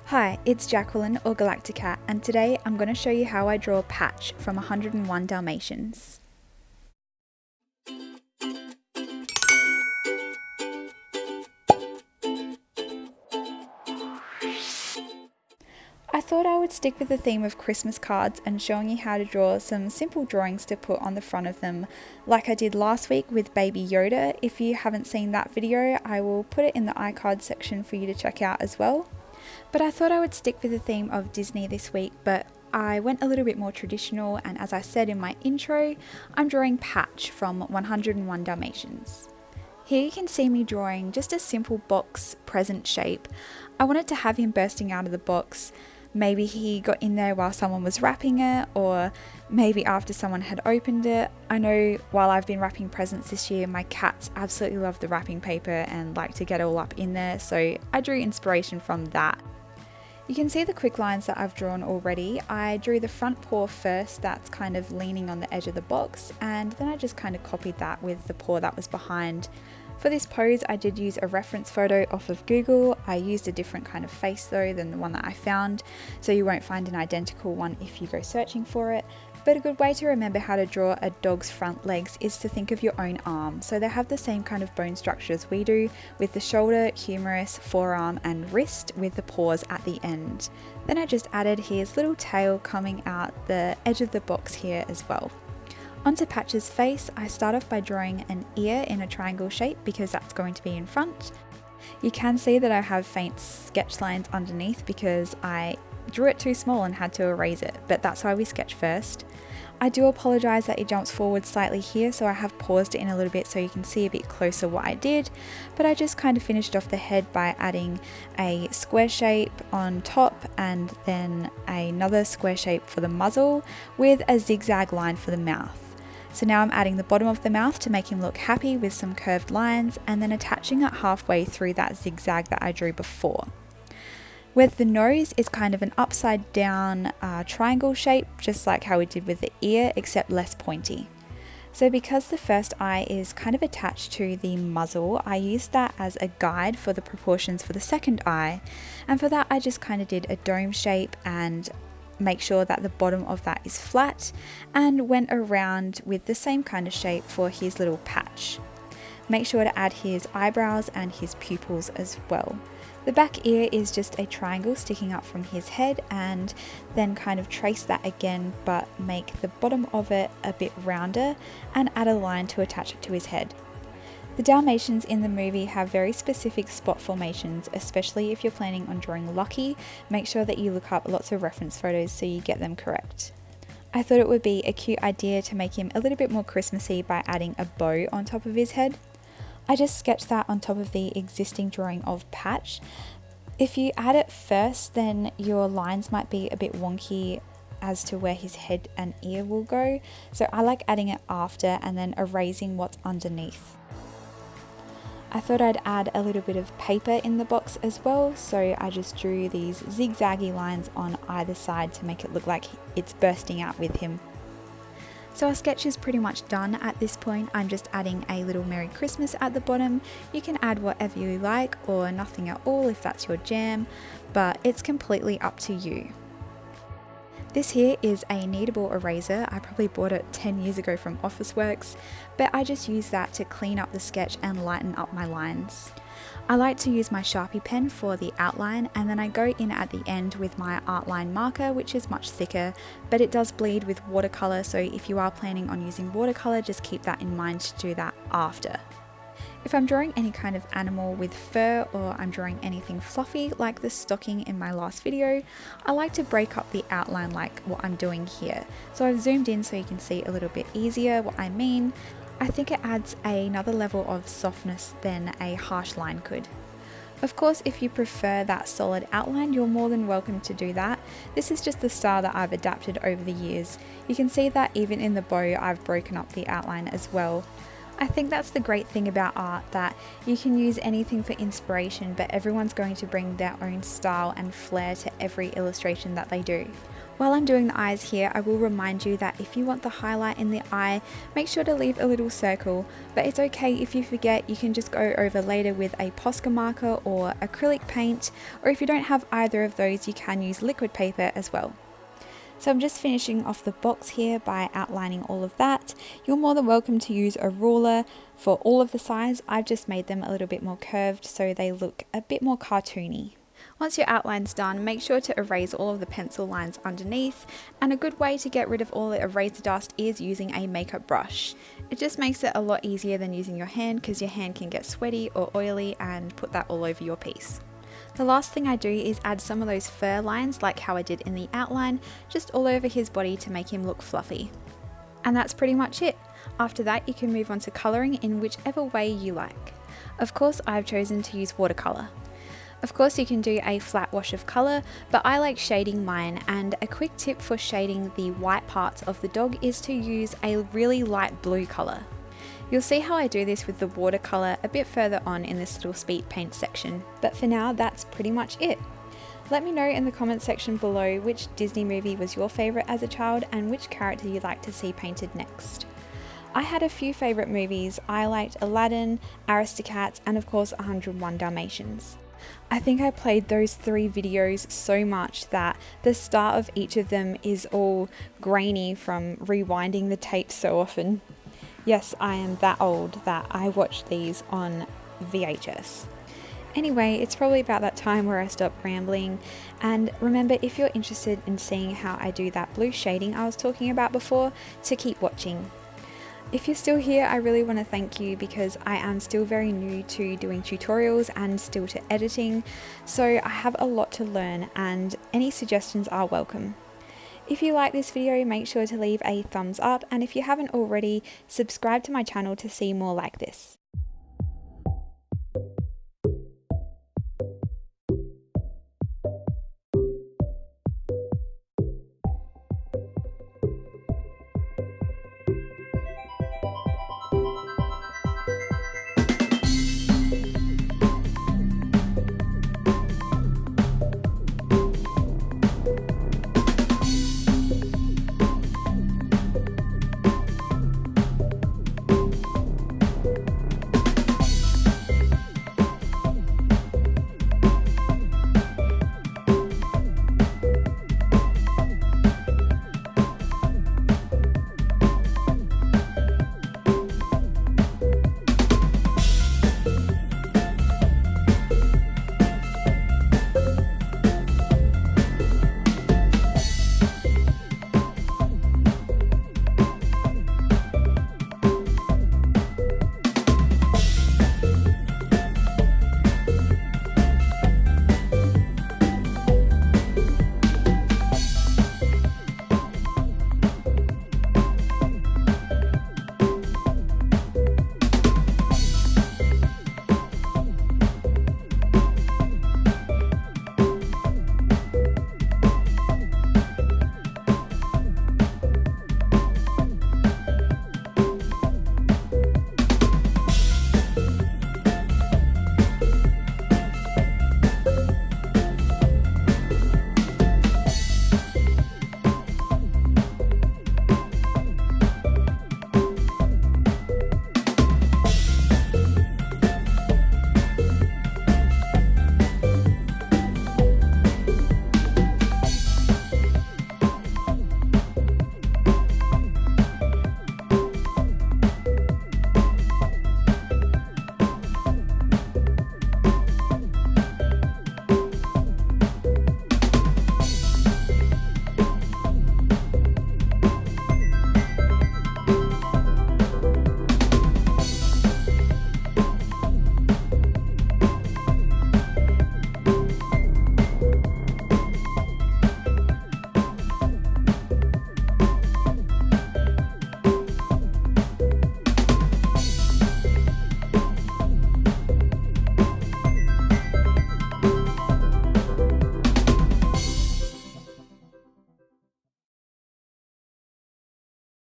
Hi, it's Jacqueline or Galacticat, and today I'm going to show you how I draw Patch from 101 Dalmatians. I thought I would stick with the theme of Christmas cards and showing you how to draw some simple drawings to put on the front of them, like I did last week with Baby Yoda. If you haven't seen that video, I will put it in the iCard section for you to check out as well. But I thought I would stick with the theme of Disney this week, but I went a little bit more traditional, and as I said in my intro, I'm drawing Patch from 101 Dalmatians. Here you can see me drawing just a simple box present shape. I wanted to have him bursting out of the box. Maybe he got in there while someone was wrapping it, or maybe after someone had opened it. I know while I've been wrapping presents this year, my cats absolutely love the wrapping paper and like to get all up in there, so I drew inspiration from that. You can see the quick lines that I've drawn already. I drew the front paw first, that's kind of leaning on the edge of the box, and then I just kind of copied that with the paw that was behind. For this pose, I did use a reference photo off of Google. I used a different kind of face though than the one that I found, so you won't find an identical one if you go searching for it. But a good way to remember how to draw a dog's front legs is to think of your own arm. So they have the same kind of bone structure as we do, with the shoulder, humerus, forearm and wrist, with the paws at the end. Then I just added his little tail coming out the edge of the box here as well. Onto Patch's face, I start off by drawing an ear in a triangle shape because that's going to be in front. You can see that I have faint sketch lines underneath because I drew it too small and had to erase it, but that's why we sketch first. I do apologise that it jumps forward slightly here, so I have paused it in a little bit so you can see a bit closer what I did, but I just kind of finished off the head by adding a square shape on top and then another square shape for the muzzle with a zigzag line for the mouth. So now I'm adding the bottom of the mouth to make him look happy with some curved lines, and then attaching it halfway through that zigzag that I drew before. With the nose is kind of an upside down triangle shape, just like how we did with the ear, except less pointy. So because the first eye is kind of attached to the muzzle, I used that as a guide for the proportions for the second eye, and for that I just kind of did a dome shape and make sure that the bottom of that is flat, and went around with the same kind of shape for his little patch. Make sure to add his eyebrows and his pupils as well. The back ear is just a triangle sticking up from his head, and then kind of trace that again, but make the bottom of it a bit rounder and add a line to attach it to his head. The Dalmatians in the movie have very specific spot formations, especially if you're planning on drawing Lucky. Make sure that you look up lots of reference photos so you get them correct. I thought it would be a cute idea to make him a little bit more Christmassy by adding a bow on top of his head. I just sketched that on top of the existing drawing of Patch. If you add it first, then your lines might be a bit wonky as to where his head and ear will go, so I like adding it after and then erasing what's underneath. I thought I'd add a little bit of paper in the box as well, so I just drew these zigzaggy lines on either side to make it look like it's bursting out with him. So our sketch is pretty much done at this point. I'm just adding a little Merry Christmas at the bottom. You can add whatever you like or nothing at all if that's your jam, but it's completely up to you. This here is a kneadable eraser. I probably bought it 10 years ago from Officeworks, but I just use that to clean up the sketch and lighten up my lines. I like to use my Sharpie pen for the outline, and then I go in at the end with my Artline marker, which is much thicker, but it does bleed with watercolour, so if you are planning on using watercolour, just keep that in mind to do that after. If I'm drawing any kind of animal with fur, or I'm drawing anything fluffy like the stocking in my last video, I like to break up the outline like what I'm doing here. So I've zoomed in so you can see a little bit easier what I mean. I think it adds another level of softness than a harsh line could. Of course, if you prefer that solid outline, you're more than welcome to do that. This is just the style that I've adapted over the years. You can see that even in the bow, I've broken up the outline as well. I think that's the great thing about art, that you can use anything for inspiration, but everyone's going to bring their own style and flair to every illustration that they do. While I'm doing the eyes here, I will remind you that if you want the highlight in the eye, make sure to leave a little circle, but it's okay if you forget. You can just go over later with a Posca marker or acrylic paint, or if you don't have either of those, you can use liquid paper as well. So I'm just finishing off the box here by outlining all of that. You're more than welcome to use a ruler for all of the sides. I've just made them a little bit more curved so they look a bit more cartoony. Once your outline's done, make sure to erase all of the pencil lines underneath, and a good way to get rid of all the eraser dust is using a makeup brush. It just makes it a lot easier than using your hand, because your hand can get sweaty or oily and put that all over your piece. The last thing I do is add some of those fur lines, like how I did in the outline, just all over his body to make him look fluffy. And that's pretty much it. After that, you can move on to colouring in whichever way you like. Of course, I've chosen to use watercolour. Of course, you can do a flat wash of colour, but I like shading mine, and a quick tip for shading the white parts of the dog is to use a really light blue colour. You'll see how I do this with the watercolour a bit further on in this little speed paint section, but for now that's pretty much it. Let me know in the comments section below which Disney movie was your favourite as a child and which character you'd like to see painted next. I had a few favourite movies. I liked Aladdin, Aristocats, and of course 101 Dalmatians. I think I played those 3 videos so much that the start of each of them is all grainy from rewinding the tape so often. Yes, I am that old that I watched these on VHS. Anyway, it's probably about that time where I stop rambling, and remember, if you're interested in seeing how I do that blue shading I was talking about before, to keep watching. If you're still here, I really want to thank you, because I am still very new to doing tutorials and still to editing, so I have a lot to learn, and any suggestions are welcome. If you like this video, make sure to leave a thumbs up, and if you haven't already, subscribe to my channel to see more like this.